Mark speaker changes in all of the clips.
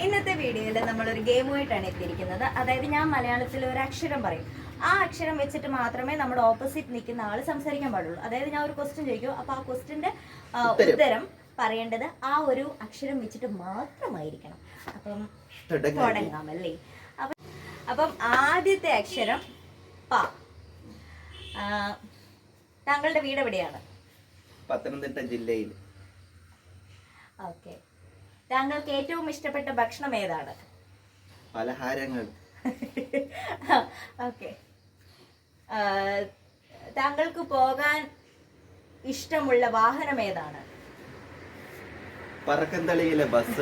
Speaker 1: ഇന്നത്തെ വീഡിയോയിൽ നമ്മളൊരു ഗെയിമുമായിട്ടാണ് എത്തിയിരിക്കുന്നത്. അതായത് ഞാൻ മലയാളത്തിൽ ഒരു അക്ഷരം പറയും, ആ അക്ഷരം വെച്ചിട്ട് മാത്രമേ നമ്മുടെ ഓപ്പോസിറ്റ് നിൽക്കുന്ന ആൾ സംസാരിക്കാൻ പാടുള്ളൂ. അതായത് ഞാൻ ഒരു ക്വസ്റ്റ്യൻ ചോദിക്കും, അപ്പോൾ ആ ക്വസ്റ്റ്യൻ്റെ ഉത്തരം പറയേണ്ടത് ആ ഒരു അക്ഷരം വെച്ചിട്ട് മാത്രമായിരിക്കണം. അപ്പം തുടങ്ങാമല്ലേ? അപ്പം ആദ്യത്തെ അക്ഷരം പ. താങ്കളുടെ വീട് എവിടെയാണ്?
Speaker 2: പത്തനംതിട്ട ജില്ലയിൽ.
Speaker 1: ഓക്കെ. താങ്കൾക്ക് ഏറ്റവും ഇഷ്ടപ്പെട്ട ഭക്ഷണം ഏതാണ്?
Speaker 2: പലഹാരങ്ങൾ.
Speaker 1: ഓക്കെ. താങ്കൾക്ക് പോകാൻ ഇഷ്ടമുള്ള വാഹനം ഏതാണ്?
Speaker 2: പറക്കന്തളിയിലെ ബസ്.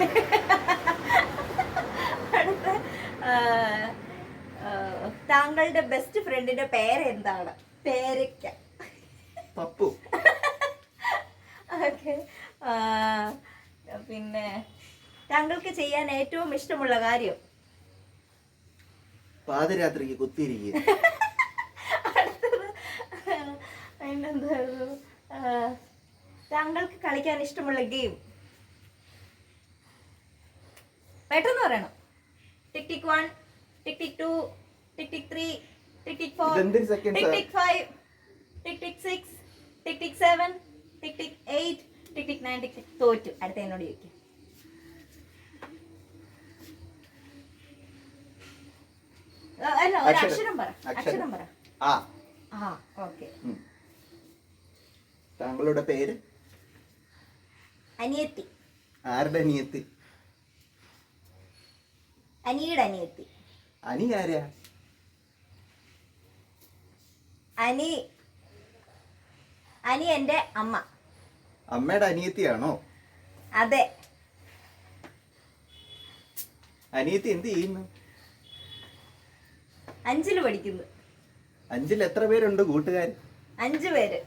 Speaker 1: താങ്കളുടെ ബെസ്റ്റ് ഫ്രണ്ടിന്റെ പേര് എന്താണ്? പേരയ്ക്ക.
Speaker 2: പപ്പു.
Speaker 1: ഓക്കെ. പിന്നെ താങ്കൾക്ക് ചെയ്യാൻ ഏറ്റവും ഇഷ്ടമുള്ള കാര്യം?
Speaker 2: പാതിരാത്രിക്ക് കുത്തിയിരിക്കുക.
Speaker 1: എന്തായിരുന്നു? താങ്കൾക്ക് കളിക്കാൻ ഇഷ്ടമുള്ള ഗെയിം? പെട്ടെന്ന് പറയണം. ടിക് ടിക് 1, ടിക് ടിക് 2, ടിക് ടിക് 3, ടിക് ടിക് 4, ടിക് ടിക് 5, ടിക് ടിക് 6, ടിക് ടിക് 7, ടിക് ടിക് 8, ടിക് ടിക് 9, ടിക് ടിക്. തോറ്റു. അടുത്ത എന്നോട് ചോദിക്കും. അല്ല, ഒരു അക്ഷരം പറ. അക്ഷരം പറ. ആ. ഓക്കെ.
Speaker 2: താങ്കളുടെ പേര്?
Speaker 1: അനിയത്തി.
Speaker 2: ആരുടെ അനിയത്തി?
Speaker 1: അനിയുടെ അനിയത്തി.
Speaker 2: അനി ആരാ?
Speaker 1: അനി എന്റെ അമ്മ.
Speaker 2: അമ്മയുടെ അനിയത്തിയാണോ?
Speaker 1: അതെ.
Speaker 2: അനിയത്തി എന്ത് ചെയ്യുന്നു?
Speaker 1: 5ൽ പഠിക്കുന്നു.
Speaker 2: 5ൽ എത്ര പേരുണ്ട് കൂട്ടുകാർ?
Speaker 1: 5 പേര്.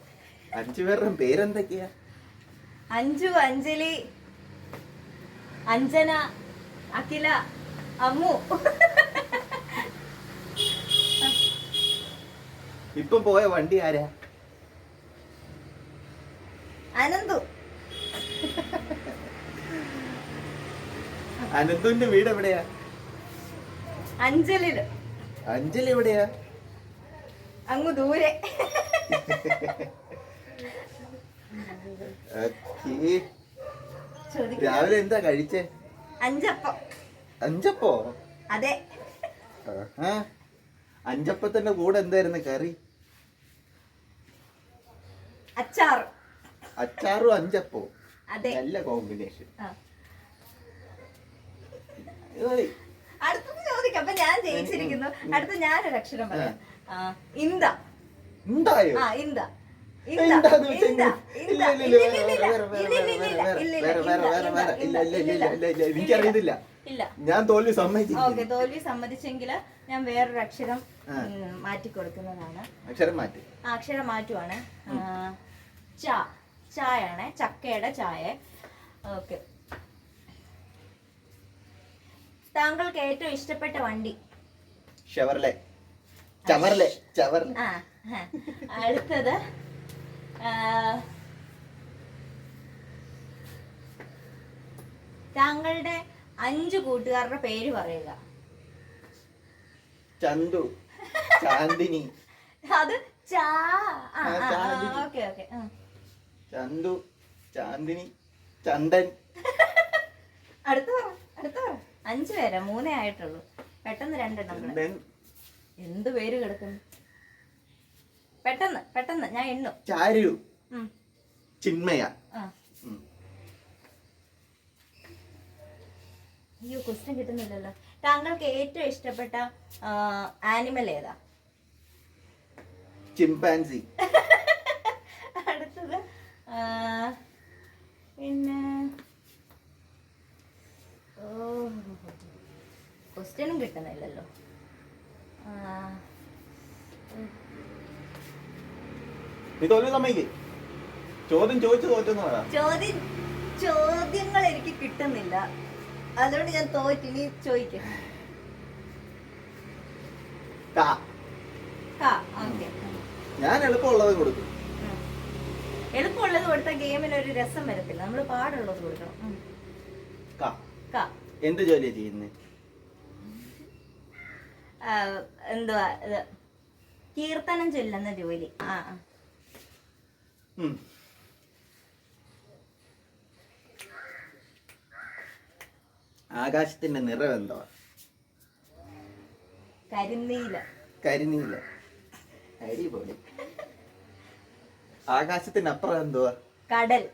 Speaker 2: 5 പേരുടെ പേരെന്തൊക്കെയാ?
Speaker 1: അഞ്ജു, അഞ്ജലി, അഞ്ജന, അഖില, അമ്മു.
Speaker 2: ഇപ്പൊ പോയ വണ്ടി ആരാ?
Speaker 1: അനന്തു.
Speaker 2: അനന്തുവിന്റെ വീട് എവിടെയാ?
Speaker 1: അഞ്ജലില്.
Speaker 2: അഞ്ജലി എവിടെയാ?
Speaker 1: അങ്ങ് ദൂരെ.
Speaker 2: രാവിലെ എന്താ കഴിച്ചേ?
Speaker 1: 5 അപ്പം.
Speaker 2: 5 അപ്പോ?
Speaker 1: അതെ.
Speaker 2: 5 അപ്പത്തിന്റെ കൂടെ എന്തായിരുന്നു കറി?
Speaker 1: അച്ചാറ്.
Speaker 2: അച്ചാറും 5 അപ്പോ?
Speaker 1: അതെ.
Speaker 2: നല്ല കോമ്പിനേഷൻ.
Speaker 1: അടുത്തത് ചോദിക്കാം. അപ്പൊ ഞാൻ ജയിച്ചിരിക്കുന്നു. അടുത്ത ഞാനൊരു അക്ഷരം പറയാം. ഇന്ത.
Speaker 2: എന്തായോ?
Speaker 1: ഇന്ത.
Speaker 2: എനിക്കറിയത്തില്ല. ഞാൻ തോൽവി സമ്മതിച്ചു.
Speaker 1: ഓക്കെ, തോൽവി സമ്മതിച്ചെങ്കിൽ ഞാൻ വേറൊരു അക്ഷരം മാറ്റി കൊടുക്കുന്നതാണ്.
Speaker 2: അക്ഷരം മാറ്റി.
Speaker 1: അക്ഷരം മാറ്റുവാണ്. ചായയാണ്. ചക്കയുടെ ചായ. ഓക്കെ. താങ്കൾക്ക് ഏറ്റവും ഇഷ്ടപ്പെട്ട വണ്ടി?
Speaker 2: ഷവർലെ.
Speaker 1: അടുത്തത് താങ്കളുടെ 5 കൂട്ടുകാരുടെ പേര് പറയുക.
Speaker 2: ചന്തു, ചാന്ദിനി.
Speaker 1: അത് ഓക്കെ.
Speaker 2: ചന്തു, ചാന്ദിനി, ചന്ദൻ.
Speaker 1: അടുത്ത പറ. 5 പേരാ. 3 ആയിട്ടുള്ളൂ. പെട്ടെന്ന് 2 എണ്ണം. എന്ത് പേര് കിടക്കുന്നു? പെട്ടെന്ന് ഞാൻ എണ്ണു.
Speaker 2: ചാരു, ചിന്മയ.
Speaker 1: അയ്യോ, ക്വസ്റ്റ്യൻ കിട്ടുന്നില്ലല്ലോ. താങ്കൾക്ക് ഏറ്റവും ഇഷ്ടപ്പെട്ട ആനിമൽ ഏതാ?
Speaker 2: ചിമ്പാൻസി.
Speaker 1: അടുത്തത് പിന്നെ ക്വസ്റ്റ്യനും കിട്ടുന്നില്ലല്ലോ.
Speaker 2: ചോദ്യം ചോദിച്ചു തോറ്റെന്ന് പറ.
Speaker 1: ചോദ്യങ്ങൾ എനിക്ക് കിട്ടുന്നില്ല, അതുകൊണ്ട് ഞാൻ തോറ്റ്. ഇനി ചോദിക്കാം.
Speaker 2: ഞാൻ എളുപ്പമുള്ളത് കൊടുക്കും.
Speaker 1: എളുപ്പമുള്ളത് കൊടുത്ത ഗെയിമിന് ഒരു രസം വരത്തില്ല. നമ്മൾ പാടുള്ളത് കൊടുക്കണം.
Speaker 2: എന്ത് ജോലിയാ ചെയ്യുന്നത്?
Speaker 1: എന്തുവാ ഇത് കീർത്തനം ചൊല്ലുന്ന ജോലി.
Speaker 2: ആകാശത്തിന്റെ നിറം എന്തുവാ?
Speaker 1: കരിനീല.
Speaker 2: കരിനീല. അടിപൊളി. ആകാശത്തിനപ്പുറം എന്തുവാ?
Speaker 1: കടൽ.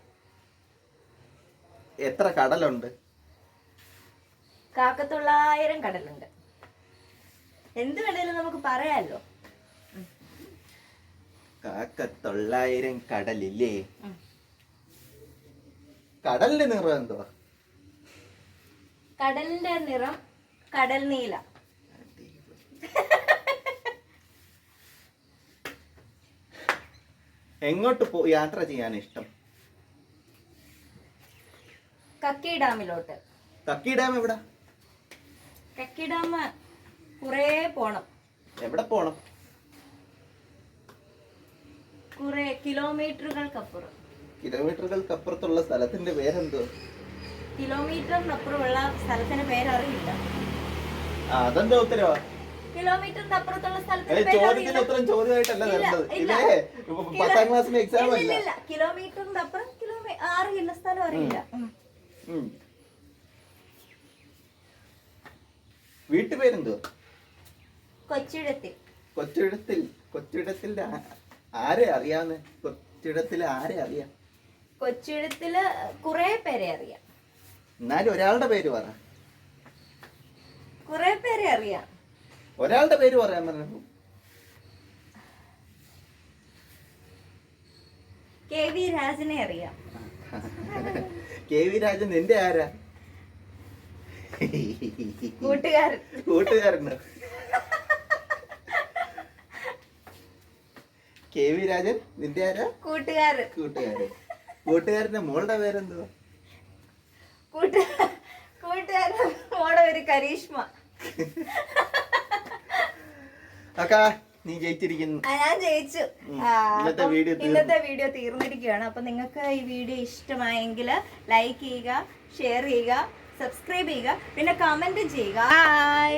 Speaker 2: എത്ര കടലുണ്ട്?
Speaker 1: 900 കടലുണ്ട്. എന്ത് വേണേലും നമുക്ക് പറയാലോ.
Speaker 2: 900 കടലില്ലേ? കടലിന്റെ നിറം എന്തുവാ?
Speaker 1: കടലിന്റെ നിറം കടൽ നീല.
Speaker 2: എങ്ങോട്ട് യാത്ര ചെയ്യാൻ ഇഷ്ടം?
Speaker 1: കക്കി ഡാമിലോട്ട്.
Speaker 2: കക്കി ഡാം എവിടെ?
Speaker 1: കക്കി ഡാം കുറേ പോണം.
Speaker 2: എവിടെ പോണം?
Speaker 1: കുറെ കിലോമീറ്ററുകൾക്കപ്പുറം.
Speaker 2: കിലോമീറ്ററുകൾക്കപ്പുറത്തുള്ള സ്ഥലത്തിന്റെ പേരെന്തോ?
Speaker 1: കിലോമീറ്ററിനപ്പുറമുള്ള സ്ഥലത്തിന്റെ പേരറിയില്ല.
Speaker 2: അതെന്താ ഉത്തരവാ?
Speaker 1: കിലോമീറ്ററിന്റെ അപ്പുറത്തുള്ള
Speaker 2: ചോദ്യത്തിന് ഉത്തരം ചോദ്യമായിട്ടല്ല തരുന്നത്. ഇല്ലേ 10ാം ക്ലാസ്സിലെ എക്സാം അല്ല.
Speaker 1: കിലോമീറ്ററിന്റെ അപ്പുറം അറിയില്ല, സ്ഥലം അറിയില്ല.
Speaker 2: വീട്ടുപേരെന്തോ?
Speaker 1: കൊച്ചിടത്തിൽ.
Speaker 2: കൊച്ചിടത്തിൽ ആരെ അറിയാന്ന്? കൊച്ചിടത്തിൽ ആരെ അറിയാം?
Speaker 1: കൊച്ചിടത്തില് കുറെ പേരെ അറിയാം.
Speaker 2: എന്നാലും ഒരാളുടെ പേര് പറ.
Speaker 1: കുറെ പേരെ അറിയാം.
Speaker 2: ഒരാളുടെ പേര് പറയാൻ പറഞ്ഞു.
Speaker 1: KV രാജനെ അറിയാം.
Speaker 2: KV രാജൻ നിന്റെ ആരാ? കൂട്ടുകാരന്. KV രാജൻ നിന്റെ ആരാ? കൂട്ടുകാരന്റെ മോളുടെ പേരെന്തുവാ?
Speaker 1: കൂട്ടുകാരന്റെ മോളുടെ പേര് കരീഷ്മ.
Speaker 2: അക്കാ നീ ജയിച്ചിരിക്കുന്നു.
Speaker 1: ഞാൻ ജയിച്ചു. ഇന്നത്തെ വീഡിയോ തീർന്നിരിക്കുകയാണ്. അപ്പൊ നിങ്ങൾക്ക് ഈ വീഡിയോ ഇഷ്ടമായെങ്കിൽ ലൈക്ക് ചെയ്യുക, ഷെയർ ചെയ്യുക, സബ്സ്ക്രൈബ് ചെയ്യുക, പിന്നെ കമന്റ് ചെയ്യുക. ബൈ.